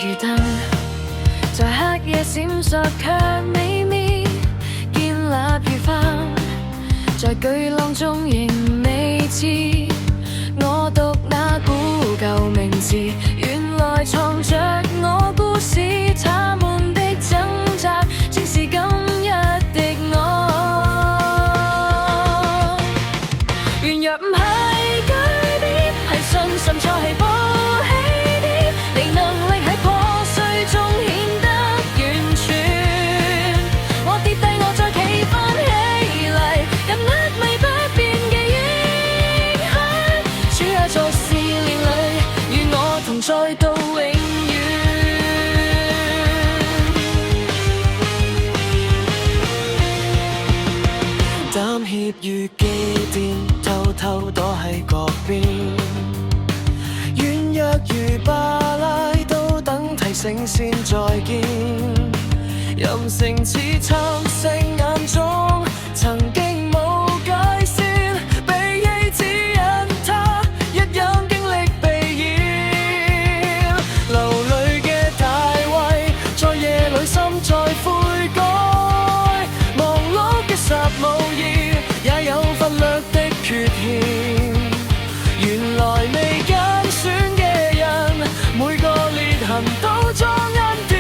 如燈，在黑夜閃爍卻美妙，建立如帆，在巨浪中仍未知。我讀那古舊名字，原來藏着我故事。他們的掙扎，正是今日的我。原若唔係句點，係信心錯起步起點，你能力喺破碎中顯得完全。我跌低我再企返起嚟，緊握未不變嘅應許。主啊，在試煉裡與我同在到永遠。膽怯與忌憚，偷偷躲喺角邊，軟弱如巴拉，都等提醒先再見。任性似蠶食眼中，曾經無界線，被棄指引他，一樣經歷被厭。流淚嘅大衛，在夜裡心在悔改，忙碌嘅十無義，也有忽略的缺欠。原來未揀選嘅人，每個裂痕都裝恩典。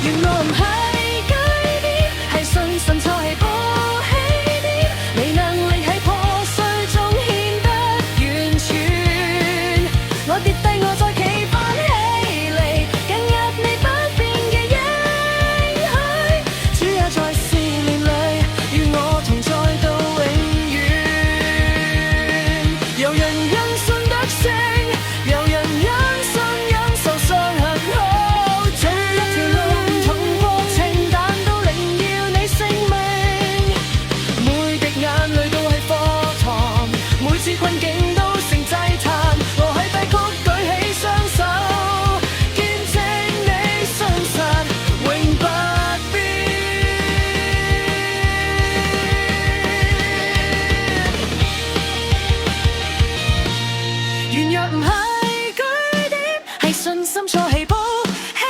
原來唔係句點，係信心錯起步起點，你能力喺破碎中顯得完全。我跌低我再企返起嚟，緊握你不變嘅應許。主也在試煉裡與我同在到永遠。有人因信得勝，有人因信忍受傷痕好。這一條路唔同過程，但都榮耀你性命。每滴眼淚都係課堂，每次困境都成祭壇。我喺低谷舉起雙手，見證你信實永不變。原若唔係句點，係信心錯起步起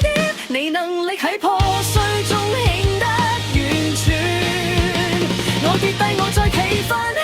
點，你能力喺破碎中顯得完全。我跌低我再企返起